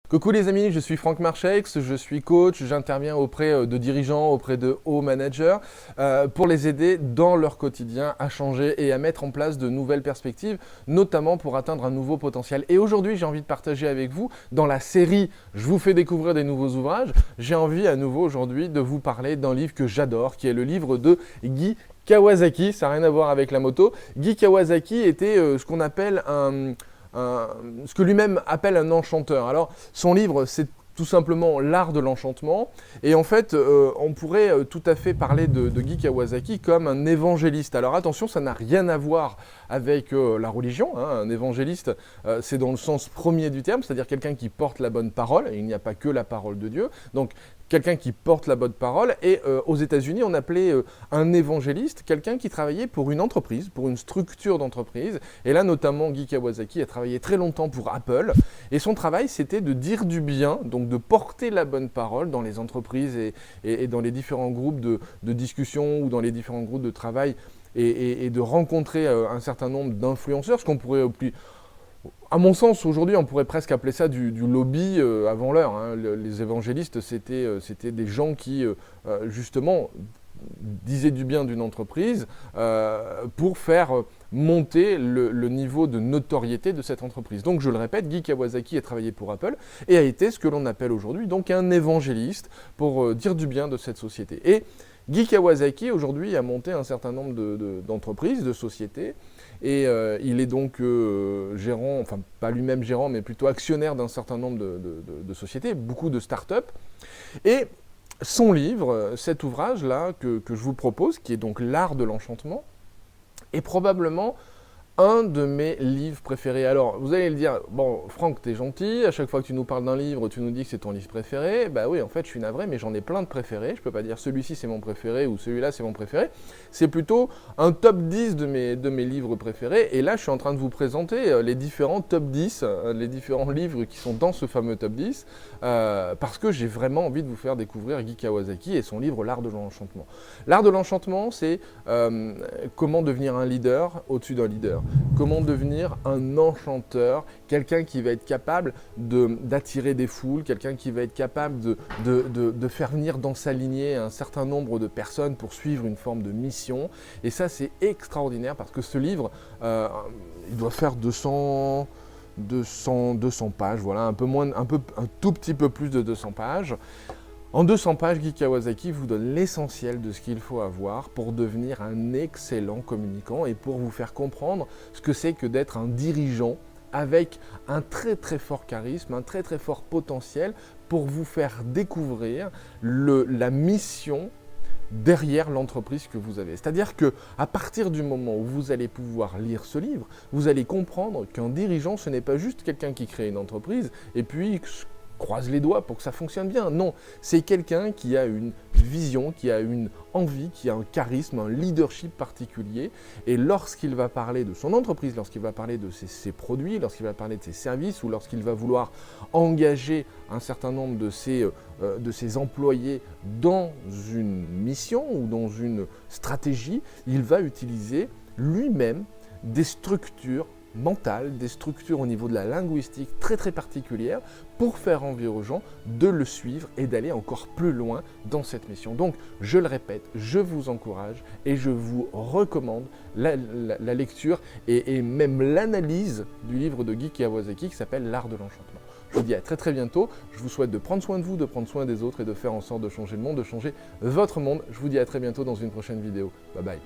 Coucou les amis, je suis Franck Marchex, je suis coach, j'interviens auprès de dirigeants, auprès de hauts managers pour les aider dans leur quotidien à changer et à mettre en place de nouvelles perspectives, notamment pour atteindre un nouveau potentiel. Et aujourd'hui, j'ai envie de partager avec vous, dans la série « Je vous fais découvrir des nouveaux ouvrages », j'ai envie à nouveau aujourd'hui de vous parler d'un livre que j'adore, qui est le livre de Guy Kawasaki. Ça n'a rien à voir avec la moto. Guy Kawasaki était ce qu'on appelle ce que lui-même appelle un enchanteur. Alors, son livre, c'est tout simplement l'art de l'enchantement. Et en fait, on pourrait tout à fait parler de Guy Kawasaki comme un évangéliste. Alors attention, ça n'a rien à voir avec la religion. Hein. Un évangéliste, c'est dans le sens premier du terme, c'est-à-dire quelqu'un qui porte la bonne parole. Et il n'y a pas que la parole de Dieu. Donc, quelqu'un qui porte la bonne parole. Et aux États-Unis, on appelait un évangéliste quelqu'un qui travaillait pour une entreprise, pour une structure d'entreprise. Et là, notamment, Guy Kawasaki a travaillé très longtemps pour Apple. Et son travail, c'était de dire du bien, donc de porter la bonne parole dans les entreprises et dans les différents groupes de discussion ou dans les différents groupes de travail et de rencontrer un certain nombre d'influenceurs, ce qu'on pourrait à mon sens, aujourd'hui, on pourrait presque appeler ça du lobby avant l'heure. Hein. Les évangélistes, c'était des gens qui, justement, disaient du bien d'une entreprise pour faire monter le niveau de notoriété de cette entreprise. Donc, je le répète, Guy Kawasaki a travaillé pour Apple et a été ce que l'on appelle aujourd'hui donc un évangéliste pour dire du bien de cette société. Et Guy Kawasaki, aujourd'hui, a monté un certain nombre d'entreprises, de sociétés, et il est donc gérant, enfin pas lui-même gérant, mais plutôt actionnaire d'un certain nombre de sociétés, beaucoup de start-up. Et son livre, cet ouvrage-là que je vous propose, qui est donc l'art de l'enchantement, est probablement un de mes livres préférés. Alors, vous allez le dire, bon, Franck, t'es gentil, à chaque fois que tu nous parles d'un livre, tu nous dis que c'est ton livre préféré. Bah oui, en fait, je suis navré, mais j'en ai plein de préférés. Je peux pas dire celui-ci c'est mon préféré ou celui-là c'est mon préféré. C'est plutôt un top 10 de mes livres préférés. Et là, je suis en train de vous présenter les différents top 10, les différents livres qui sont dans ce fameux top 10, parce que j'ai vraiment envie de vous faire découvrir Guy Kawasaki et son livre L'art de l'enchantement. L'art de l'enchantement, c'est comment devenir un leader au-dessus d'un leader. Comment devenir un enchanteur, quelqu'un qui va être capable d'attirer des foules, quelqu'un qui va être capable de faire venir dans sa lignée un certain nombre de personnes pour suivre une forme de mission. Et ça, c'est extraordinaire parce que ce livre, il doit faire 200 pages, voilà, un tout petit peu plus de 200 pages. En 200 pages, Guy Kawasaki vous donne l'essentiel de ce qu'il faut avoir pour devenir un excellent communicant et pour vous faire comprendre ce que c'est que d'être un dirigeant avec un très très fort charisme, un très très fort potentiel pour vous faire découvrir la mission derrière l'entreprise que vous avez. C'est-à-dire qu'à partir du moment où vous allez pouvoir lire ce livre, vous allez comprendre qu'un dirigeant, ce n'est pas juste quelqu'un qui crée une entreprise et puis croise les doigts pour que ça fonctionne bien. Non, c'est quelqu'un qui a une vision, qui a une envie, qui a un charisme, un leadership particulier. Et lorsqu'il va parler de son entreprise, lorsqu'il va parler de ses produits, lorsqu'il va parler de ses services ou lorsqu'il va vouloir engager un certain nombre de ses employés dans une mission ou dans une stratégie, il va utiliser lui-même des structures mentales, des structures au niveau de la linguistique très très particulières pour faire envie aux gens de le suivre et d'aller encore plus loin dans cette mission. Donc, je le répète, je vous encourage et je vous recommande la lecture et même l'analyse du livre de Guy Kawasaki qui s'appelle L'art de l'enchantement. Je vous dis à très très bientôt, je vous souhaite de prendre soin de vous, de prendre soin des autres et de faire en sorte de changer le monde, de changer votre monde. Je vous dis à très bientôt dans une prochaine vidéo. Bye bye.